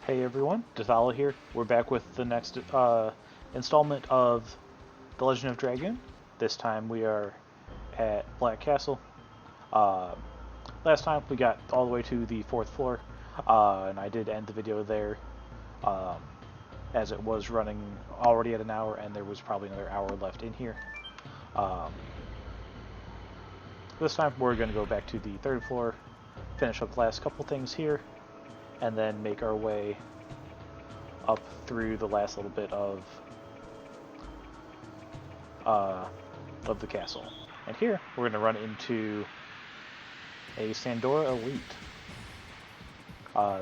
Hey everyone, Dathala here. We're back with the next installment of The Legend of Dragoon. This time we are at Black Castle. Uh, Last time we got all the way to the 4th floor, and I did end the video there, um, as it was running already at an hour, and there was probably another hour left in here. Um, this time we're going to go back to the 3rd floor, finish up the last couple things here, and then make our way up through the last little bit of the castle. And here we're going to run into a Sandora Elite.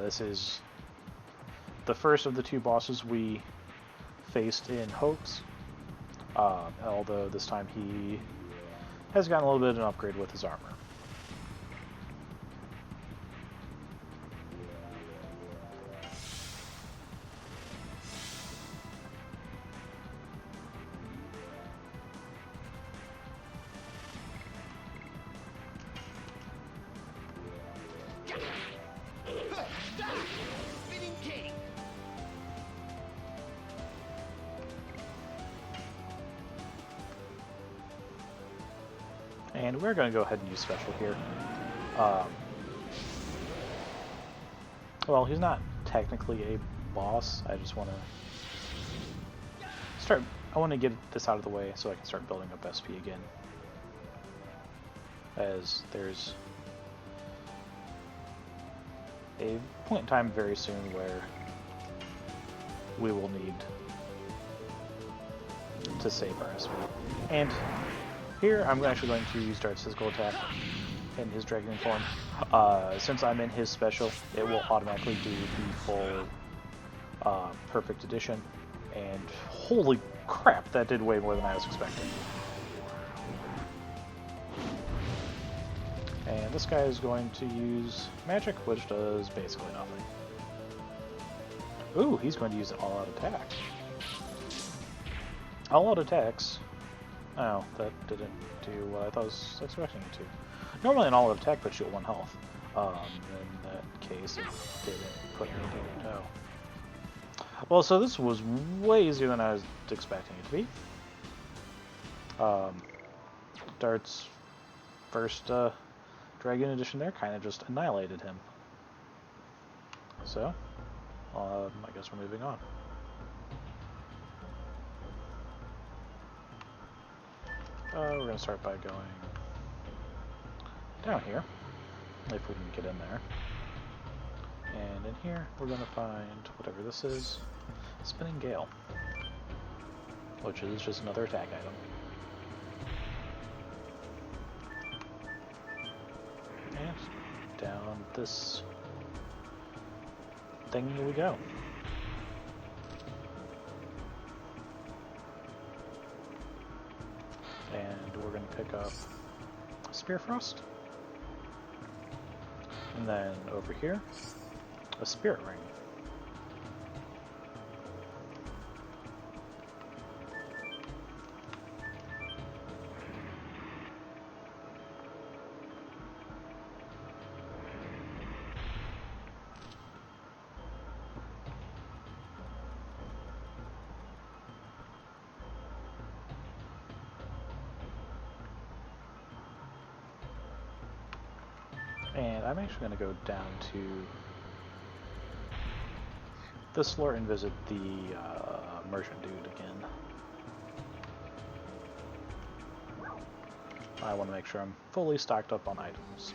This is the first of the two bosses we faced in Hoax, although this time he has gotten a little bit of an upgrade with his armor. And we're going to go ahead and use special here. Well, he's not technically a boss. I just want to start. I want to get this out of the way so I can start building up SP again. As there's a point in time very soon where we will need to save our SP. And here, I'm actually going to use Dart's physical attack in his Dragoon form. Since I'm in his special, it will automatically do the full perfect addition. And holy crap, that did way more than I was expecting. And this guy is going to use magic, which does basically nothing. Ooh, he's going to use an all-out attack. All-out attacks. Oh, that didn't do what I thought I was expecting it to. Normally an all-out attack puts you at 1 health. In that case, it didn't put anything at no. Well, so this was way easier than I was expecting it to be. Dart's first Dragoon edition there kind of just annihilated him. So, I guess we're moving on. We're going to start by going down here, if we can get in there. And in here, we're going to find whatever this is, Spinning Gale, which is just another attack item. And down this thing we go. And we're going to pick up Spear Frost. And then over here, a Spirit Ring. And I'm actually going to go down to this floor and visit the merchant dude again. I want to make sure I'm fully stocked up on items.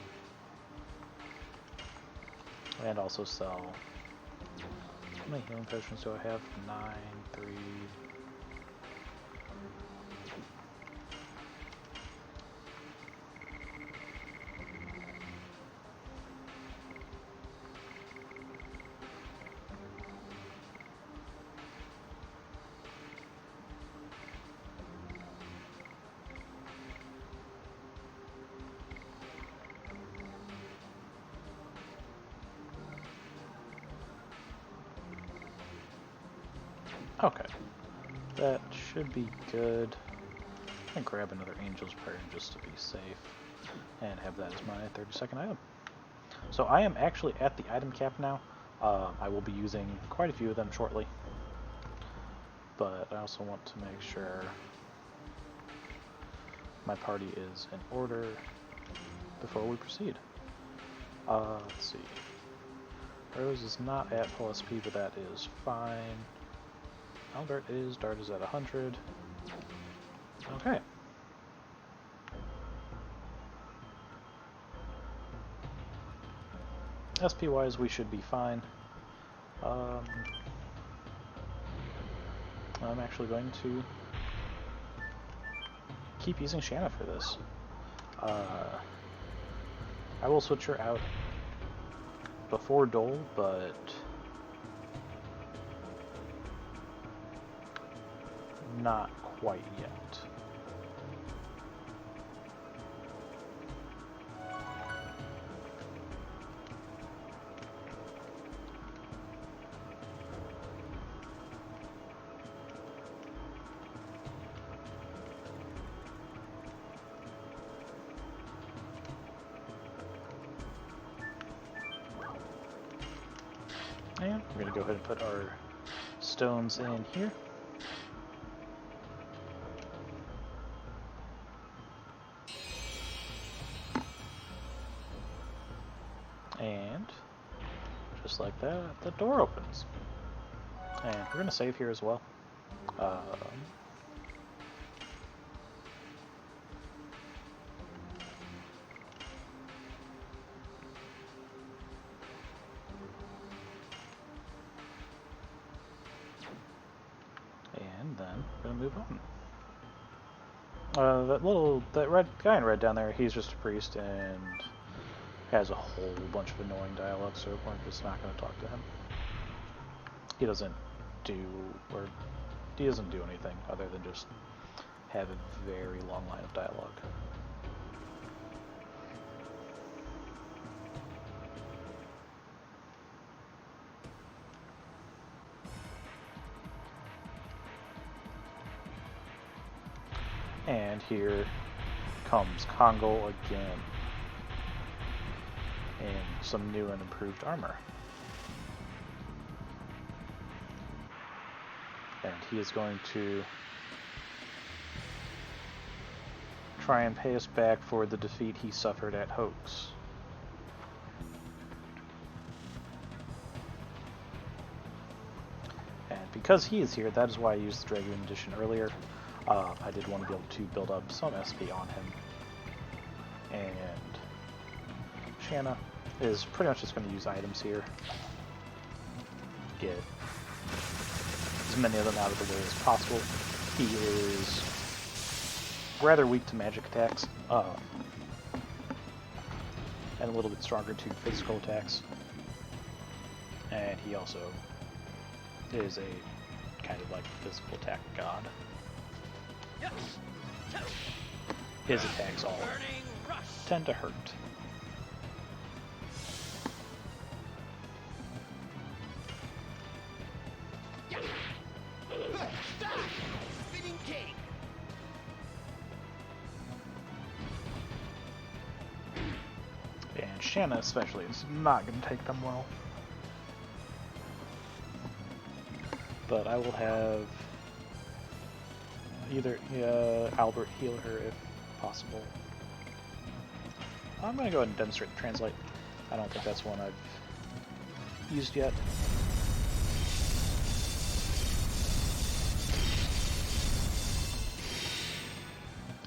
And also sell... How many healing potions do I have? 9, 3... Okay, that should be good. I'm gonna grab another Angel's Prayer just to be safe, and have that as my 32nd item. So I am actually at the item cap now. I will be using quite a few of them shortly, but I also want to make sure my party is in order before we proceed. Let's see. Rose is not at full SP, but that is fine. Dart is. Dart is at 100. Okay. SP-wise, we should be fine. I'm actually going to keep using Shanna for this. I will switch her out before Dole, but not quite yet. And we're going to go ahead and put our stones in here. And just like that, the door opens. And we're going to save here as well. And then we're going to move on. That red guy in red down there, he's just a priest and has a whole bunch of annoying dialogue, so we're just not going to talk to him. He doesn't do anything other than just have a very long line of dialogue. And here comes Congo again in some new and improved armor. And he is going to try and pay us back for the defeat he suffered at Hoax. And because he is here, that is why I used the Dragoon edition earlier. I did want to be able to build up some SP on him. And Shanna is pretty much just going to use items here. Get as many of them out of the way as possible. He is rather weak to magic attacks, and a little bit stronger to physical attacks. And he also is a kind of like physical attack god. His attacks all tend to hurt. And Shanna especially is not going to take them well. But I will have either Albert heal her if possible. I'm going to go ahead and demonstrate and translate. I don't think that's one I've used yet.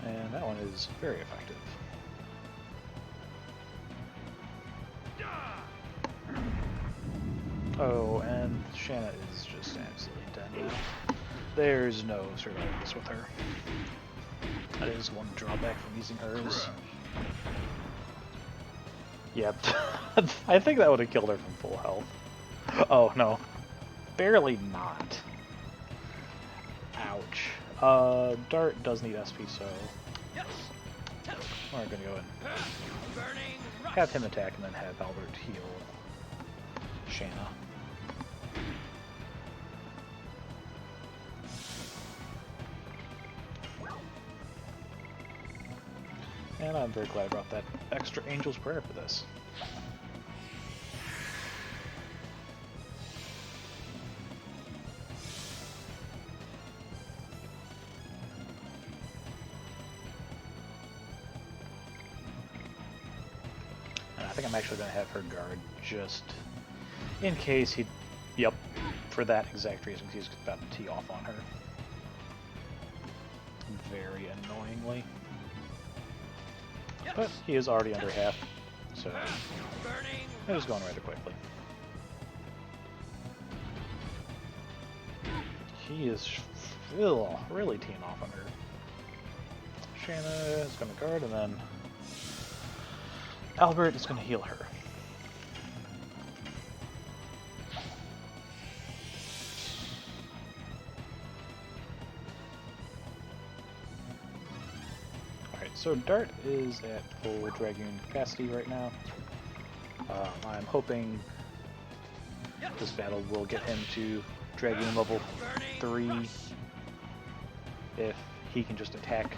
And that one is very effective. Oh, and Shanna is just absolutely dead now. There's no survivors with her. That is one drawback from using hers. Yep. I think that would have killed her from full health. Oh, no. Barely not. Ouch. Dart does need SP, so we're gonna go and have him attack and then have Albert heal Shanna. And I'm very glad I brought that extra Angel's Prayer for this. think I'm actually going to have her guard just in case he... Yep, for that exact reason, he's about to tee off on her. Very annoyingly. But he is already under half, so I'm just going rather quickly. He is really teeing off on her. Shanna is going to guard, and then Albert is going to heal her. Alright, so Dart is at full Dragoon capacity right now. I'm hoping this battle will get him to Dragoon level 3 if he can just attack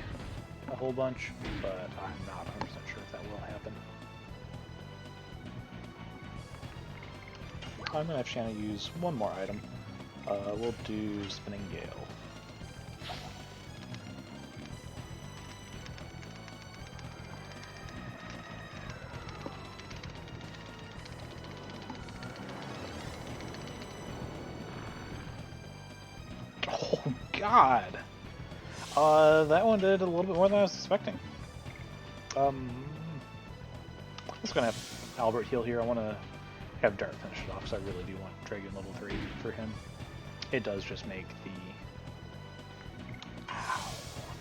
a whole bunch, but I'm not 100% sure if that will happen. I'm going to have Shanna use one more item. We'll do Spinning Gale. Oh god! That one did a little bit more than I was expecting. I'm just gonna have Albert heal here. I want to have Dart finish it off because I really do want Dragoon level 3 for him. It does just make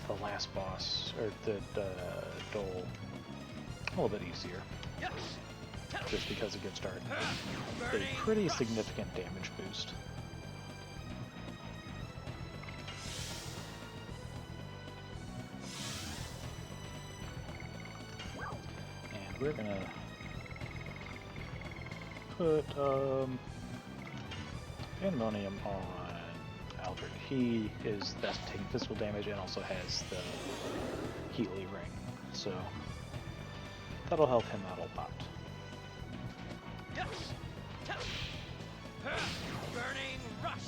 the last boss, or the Dole, a little bit easier. Just because it gives Dart a pretty significant damage boost. And we're gonna put Pandemonium on Albert. He is that's taking physical damage and also has the Healy ring, so that'll help him out a lot. Burning rush.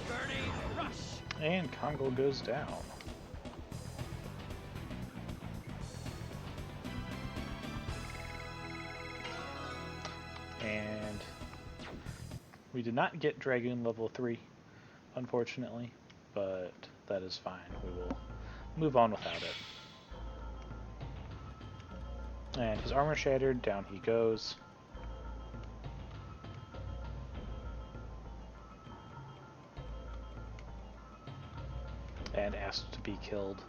Burning rush. And Congo goes down. And we did not get Dragoon level 3, unfortunately, but that is fine. We will move on without it. And his armor shattered, down he goes. And asked to be killed.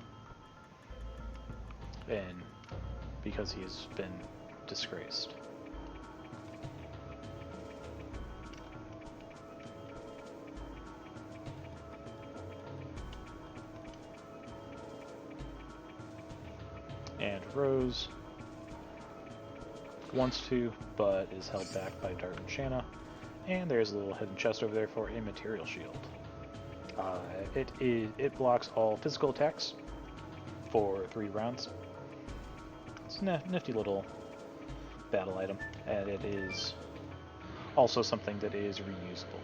And because he's been disgraced. And Rose wants to, but is held back by Dart and Shanna. And there's a little hidden chest over there for a material shield. It blocks all physical attacks for 3 rounds. It's a nifty little battle item, and it is also something that is reusable.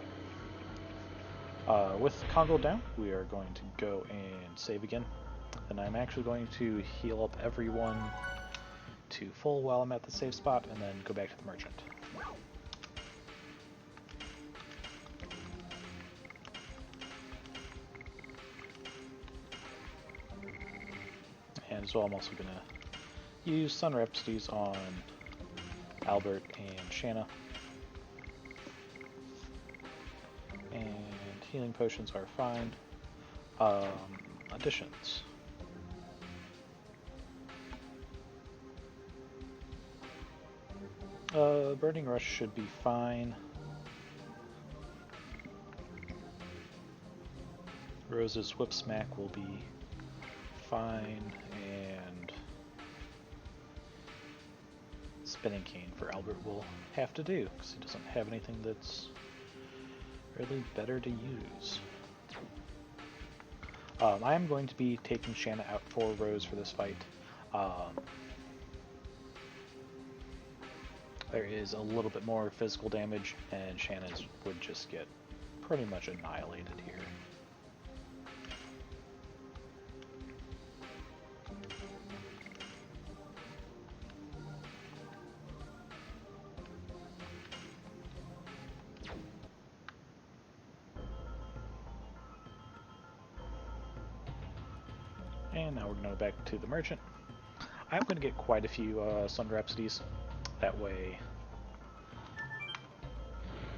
With Congo down, we are going to go and save again. And I'm actually going to heal up everyone to full while I'm at the save spot, and then go back to the merchant. And so I'm also going to use Sun Rhapsodies on Albert and Shanna. And healing potions are fine. Additions. Burning Rush should be fine. Rose's Whip Smack will be fine, and Spinning Cane for Albert will have to do, because he doesn't have anything that's really better to use. I am going to be taking Shanna out for Rose for this fight. There is a little bit more physical damage, and Shanna's would just get pretty much annihilated here. And now we're going to go back to the merchant. I'm going to get quite a few Sun Rhapsodies. That way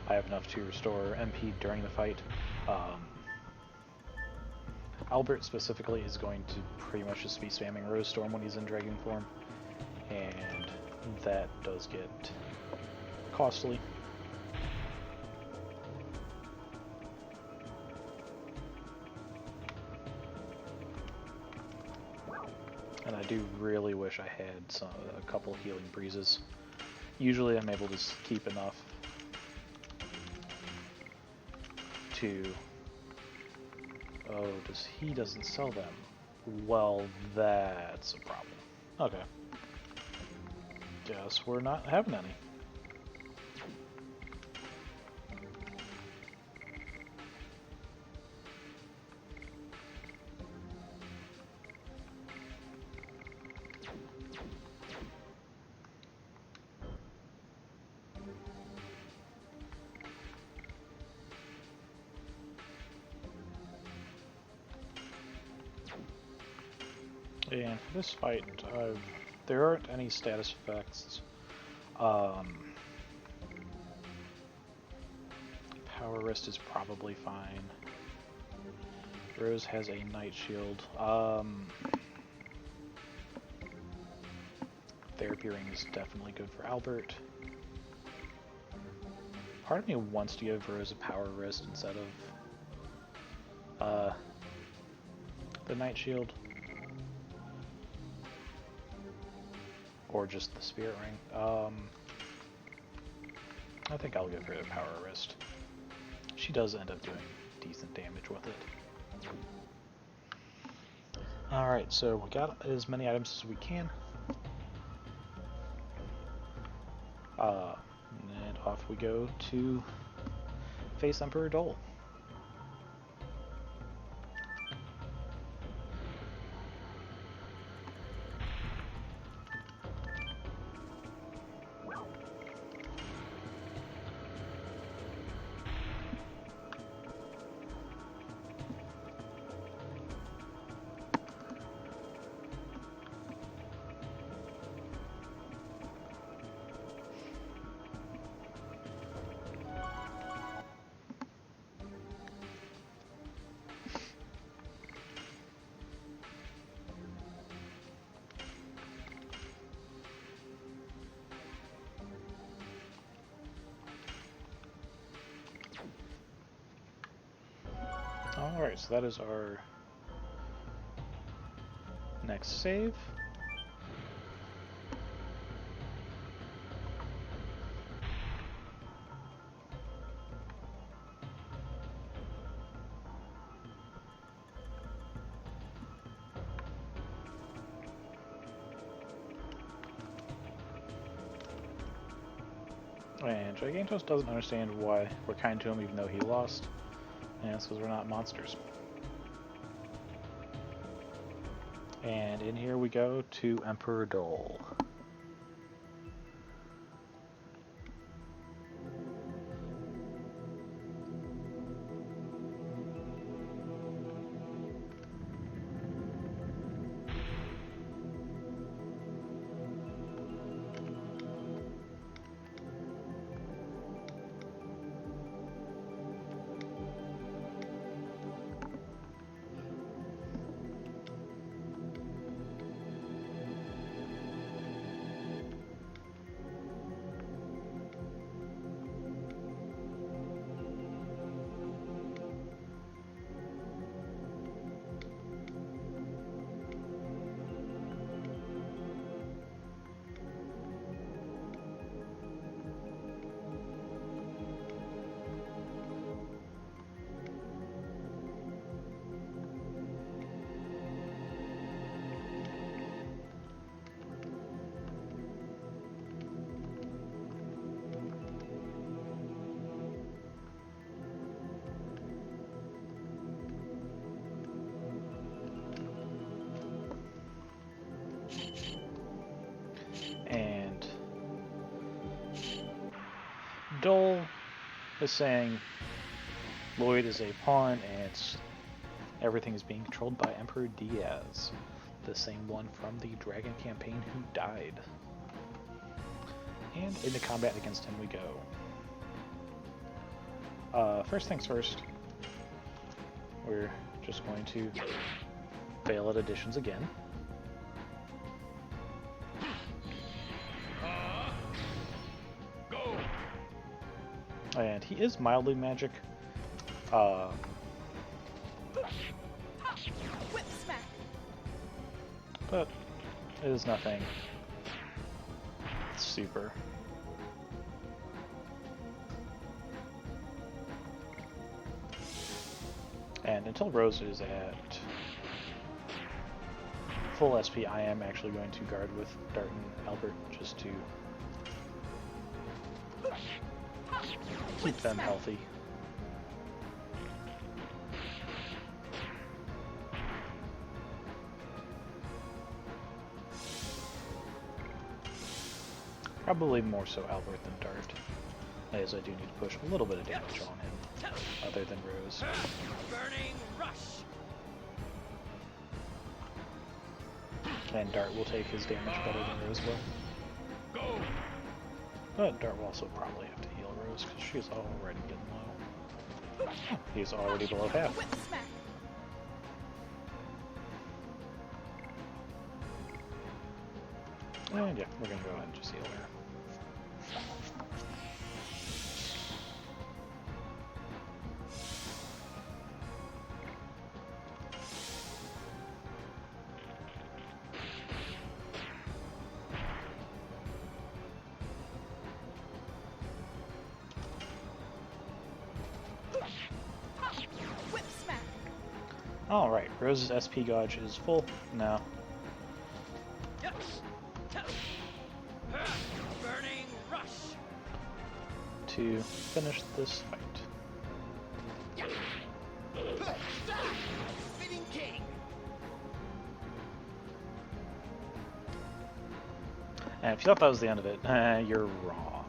I have enough to restore MP during the fight. Albert specifically is going to pretty much just be spamming Rose Storm when he's in Dragoon form, and that does get costly. And I do really wish I had a couple healing breezes. Usually I'm able to keep enough to... Oh, he doesn't sell them. Well, that's a problem. Okay. Guess we're not having any. And for this fight, there aren't any status effects. Power Wrist is probably fine. Rose has a Night Shield. Therapy Ring is definitely good for Albert. Part of me wants to give Rose a Power Wrist instead of the Night Shield. Or just the Spirit Ring. I think I'll give her a Power Wrist. She does end up doing decent damage with it. Alright, so we got as many items as we can. And off we go to face Emperor Dole. Alright, so that is our next save. And Gigantos doesn't understand why we're kind to him even though he lost. And it's because we're not monsters. And in here we go to Emperor Dole. Joel is saying Lloyd is a pawn and everything is being controlled by Emperor Diaz, the same one from the Dragon campaign who died. And into combat against him we go. First things first, we're just going to fail at additions again. And he is mildly magic. Whip smack. But it is nothing super. And until Rose is at full SP, I am actually going to guard with Dart and Albert just to keep them healthy. Probably more so Albert than Dart, as I do need to push a little bit of damage on him, other than Rose. Burning rush. And Dart will take his damage better than Rose will. Go. But Dart will also probably have to heal Rose, because she's already getting low. He's already below half. Whip smack. And yeah, we're going to go ahead and just heal her. Whip smack. Alright, Rose's SP gauge is full now. Burning rush. To finish this fight. Spinning king. And if you thought that was the end of it, you're wrong.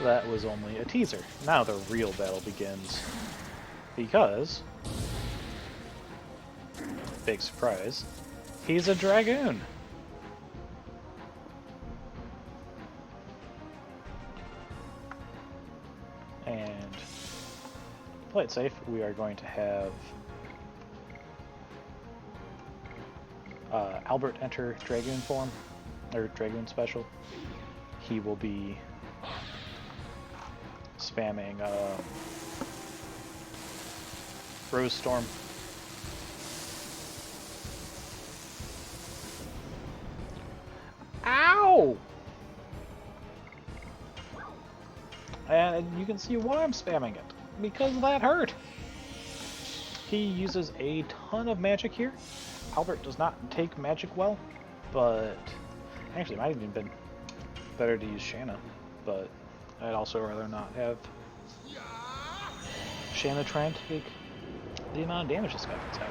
That was only a teaser. Now the real battle begins. Because, big surprise, he's a Dragoon! And to play it safe, we are going to have Albert enter Dragoon form, or Dragoon special. He will be spamming Rose Storm. Ow! And you can see why I'm spamming it. Because that hurt! He uses a ton of magic here. Albert does not take magic well, but actually it might have even been better to use Shanna, but I'd also rather not have Shanna trying to take the amount of damage this guy puts out.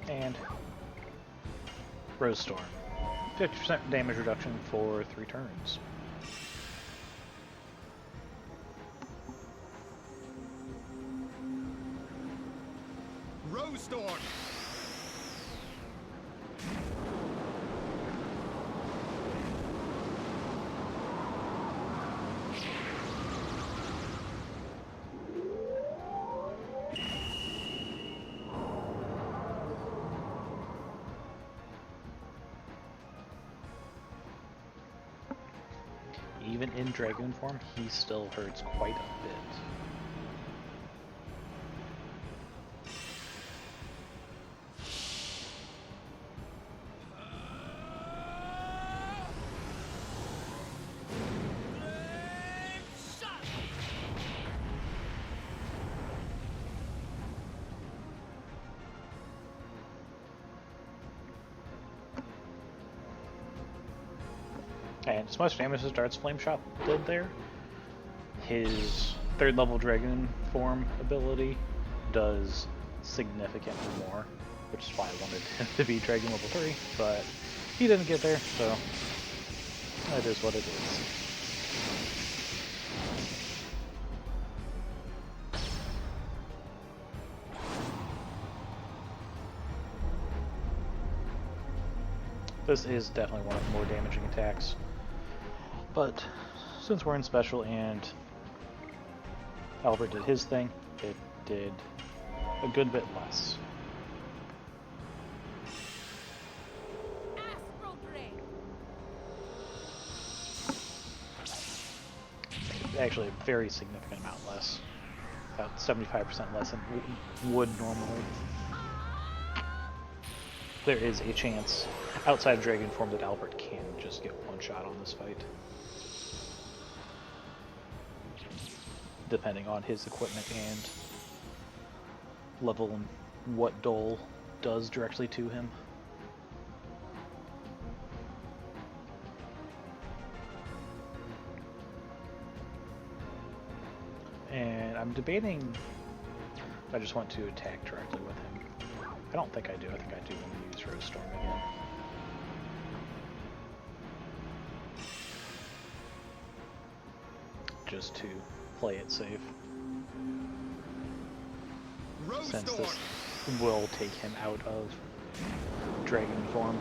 And Rose Storm. 50% damage reduction for 3 turns. Rose storm. Even in Dragoon form, he still hurts quite a bit. And as much damage as Dart's Flame Shot did there, his 3rd level Dragoon form ability does significantly more, which is why I wanted him to be Dragoon level 3, but he didn't get there, so that is what it is. This is definitely one of the more damaging attacks, but since we're in special and Albert did his thing, it did a good bit less. Actually, a very significant amount less. About 75% less than would normally. There is a chance, outside of Dragon form, that Albert can just get one shot on this fight. Depending on his equipment and level and what Dole does directly to him. And I'm debating if I just want to attack directly with him. I don't think I do. I think I do want to use Rose Storm again. Just to play it safe. Since this will take him out of Dragon form.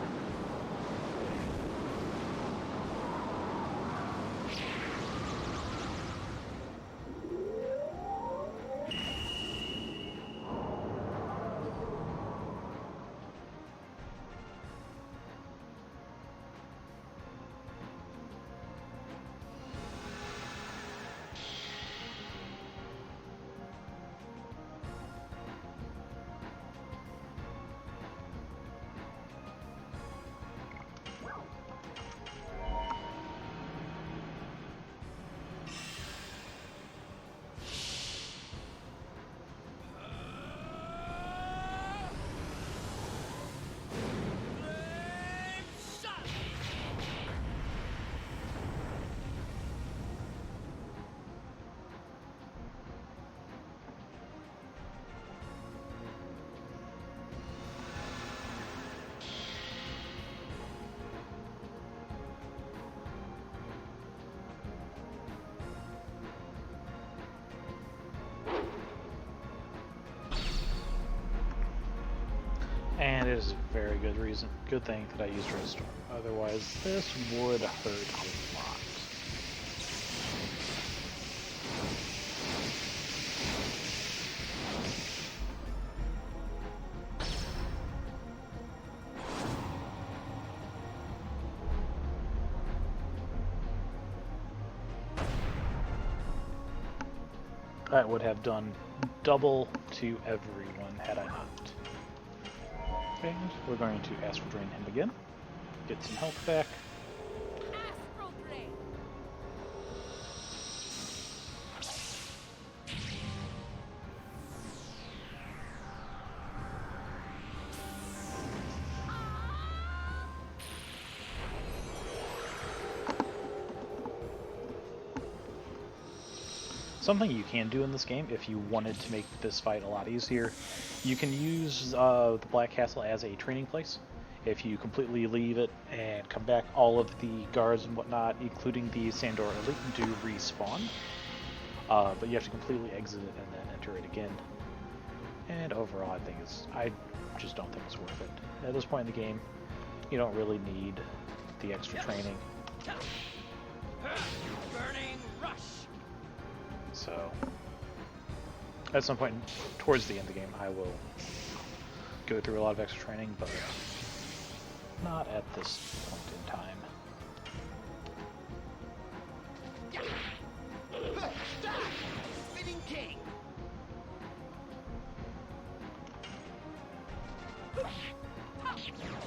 And it is a very good thing that I used Rose Storm. Otherwise, this would hurt a lot. That would have done double to everyone had I not. And we're going to Astral Drain him again. Get some health back. Astral Drain. Something you can do in this game, if you wanted to make this fight a lot easier, you can use the Black Castle as a training place. If you completely leave it and come back, all of the guards and whatnot, including the Sandor Elite, do respawn. But you have to completely exit it and then enter it again. And overall, I just don't think it's worth it. At this point in the game, you don't really need the extra training. Burning rush. So, at some point towards the end of the game, I will go through a lot of extra training, but not at this point in time. Spinning king.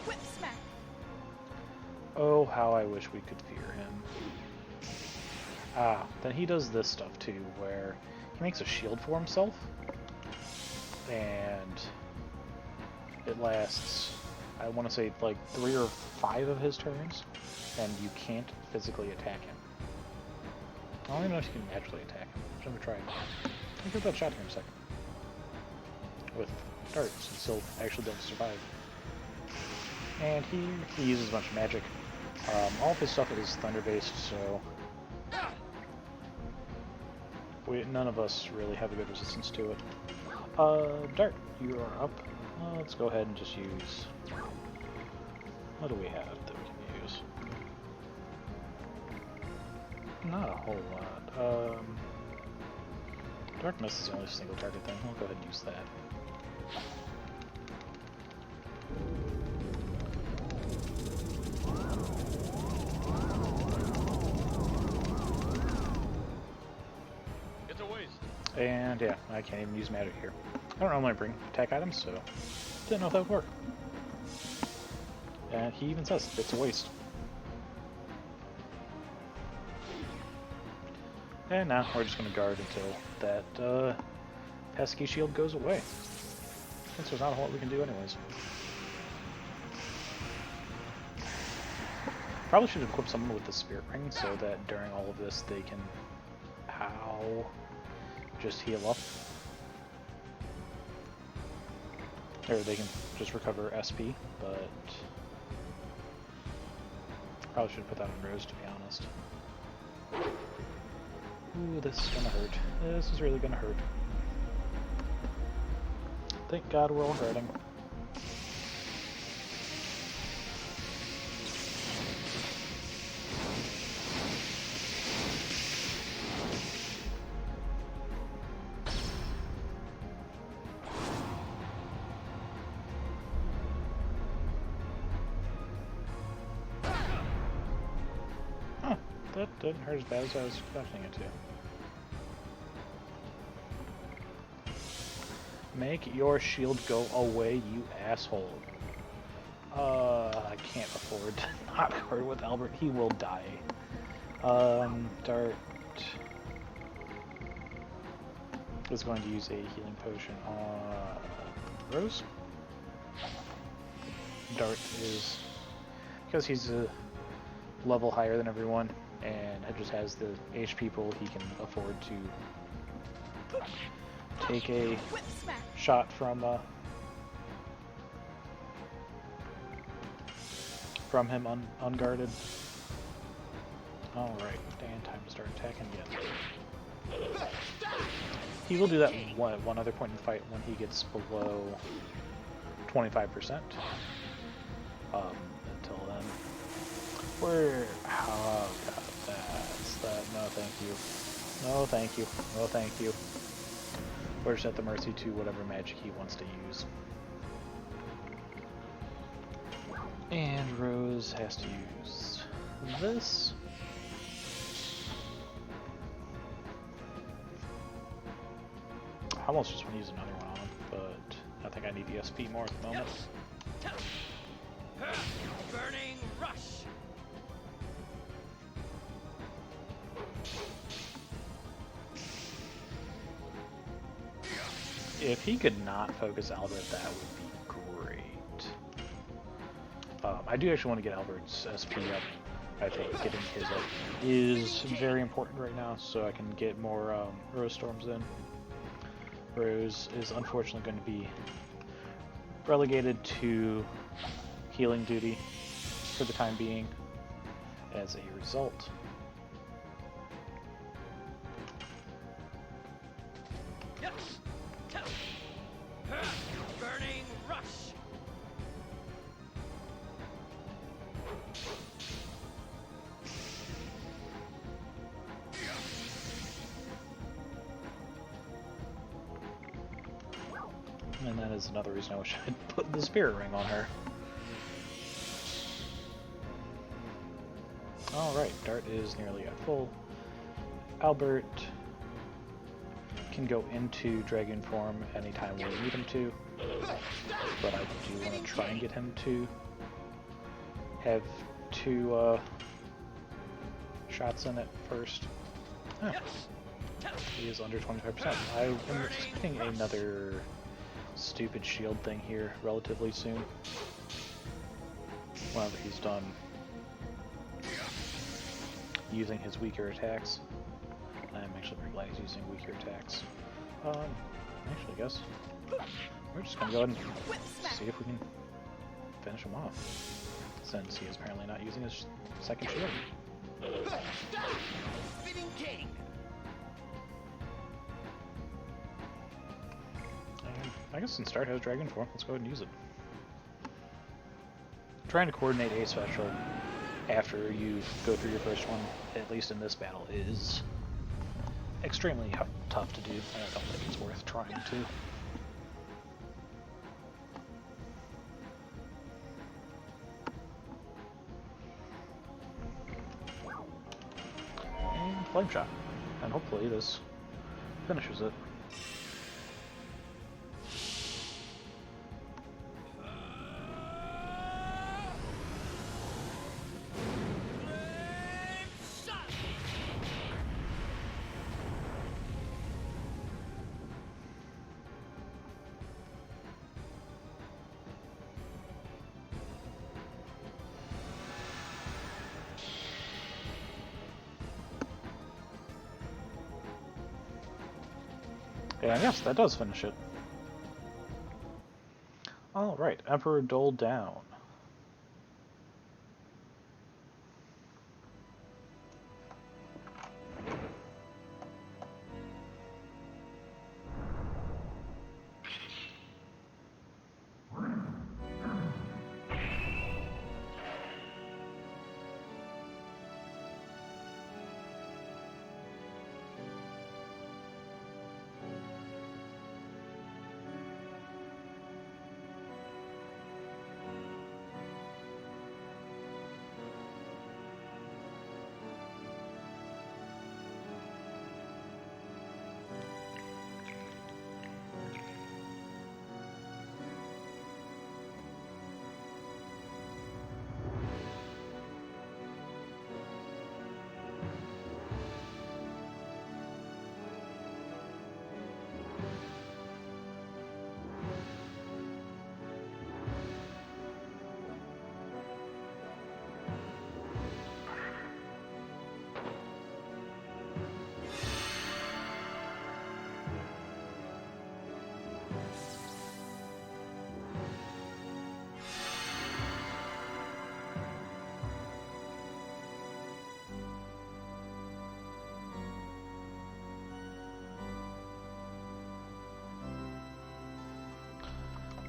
Whip smack. Oh, how I wish we could fear him. Ah, then he does this stuff too, where he makes a shield for himself, and it lasts, I want to say like 3 or 5 of his turns, and you can't physically attack him. I don't even know if you can naturally attack him. I've never tried. I'll give that a shot here in a second. With darts, and still actually be able to survive. And he uses a bunch of magic. All of his stuff is thunder-based, so none of us really have a good resistance to it. Dart, you are up. Let's go ahead and just use... What do we have that we can use? Not a whole lot. Darkness is the only single target thing. I'll go ahead and use that. It's a waste. And yeah, I can't even use magic here. I don't normally bring attack items, so didn't know if that would work. And he even says it's a waste. And now we're just going to guard until that pesky shield goes away. Since there's not a whole lot we can do anyways. Probably should equip someone with the spirit ring so that during all of this they can just heal up. Or they can just recover SP, but probably should put that on Rose, to be honest. Ooh, this is gonna hurt. This is really gonna hurt. Thank God we're all hurting. Huh, that didn't hurt as bad as I was expecting it to. Make your shield go away, you asshole. I can't afford to not guard with Albert. He will die. Dart is going to use a healing potion on Rose. Dart is, because he's a level higher than everyone and just has the HP pool, he can afford to take a shot from him unguarded. Alright, and time to start attacking again. He will do that one other point in the fight when he gets below 25%. Until then. Oh god, that's that. No thank you. No thank you. No thank you. We're just at the mercy to whatever magic he wants to use. And Rose has to use this. I almost just want to use another one on him, but I think I need the SP more at the moment. Burning rush. If he could not focus Albert, that would be great. I do actually want to get Albert's SP up. I think getting his up is very important right now, so I can get more Rose Storms in. Rose is unfortunately going to be relegated to healing duty for the time being as a result. Burning rush. And that is another reason I wish I'd put the spirit ring on her. Alright, Dart is nearly at full. Albert can go into Dragoon form anytime we need him to, but I do want to try and get him to have 2 shots in it first. Oh, he is under 25%. I am expecting another stupid shield thing here relatively soon. whenever he's done using his weaker attacks. I'm actually pretty glad he's using weaker attacks. Actually, I guess we're just gonna go ahead and see if we can finish him off, since he is apparently not using his second shield. Spinning king. I guess since Start has Dragoon form, let's go ahead and use it. Trying to coordinate a special after you go through your first one, at least in this battle, is extremely tough to do, and I don't think it's worth trying to. And Flame Shot. And hopefully this finishes it. Yeah, yes, that does finish it. Alright, Emperor Dole down.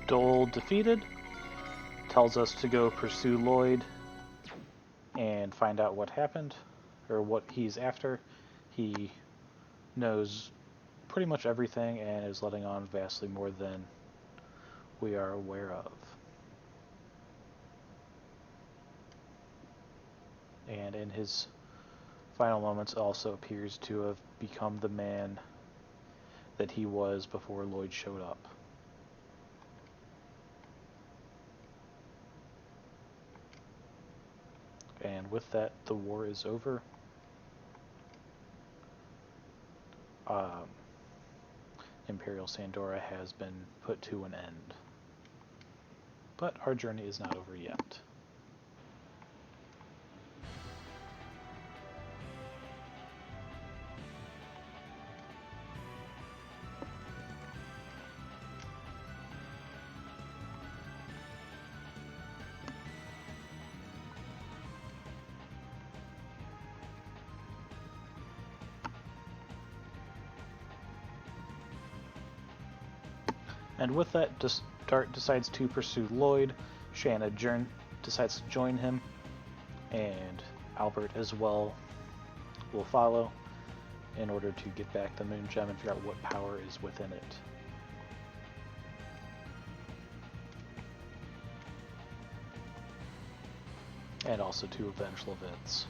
Dole defeated, tells us to go pursue Lloyd and find out what happened, or what he's after. He knows pretty much everything and is letting on vastly more than we are aware of. And in his final moments also appears to have become the man that he was before Lloyd showed up. And with that, the war is over. Imperial Sandora has been put to an end. But our journey is not over yet. And with that, Dart decides to pursue Lloyd. Shanna decides to join him, and Albert as well will follow in order to get back the Moon Gem and figure out what power is within it. And also to avenge Levitz.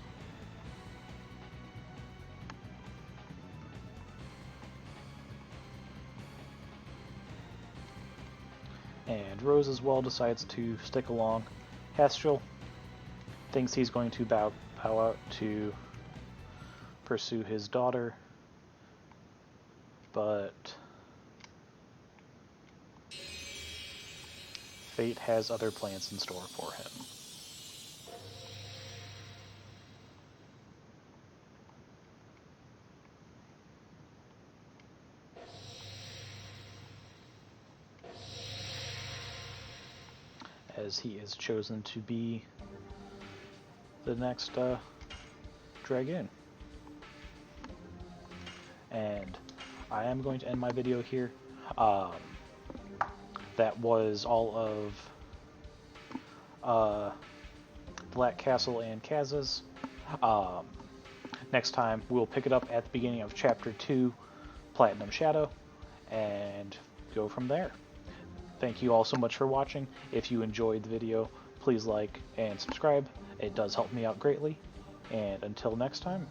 And Rose as well decides to stick along. Hastrel thinks he's going to bow out to pursue his daughter, but fate has other plans in store for him. as he is chosen to be the next Dragoon. And I am going to end my video here. That was all of Black Castle and Kazas. Next time we'll pick it up at the beginning of Chapter 2, Platinum Shadow, and go from there. Thank you all so much for watching. If you enjoyed the video, please like and subscribe. It does help me out greatly. And until next time,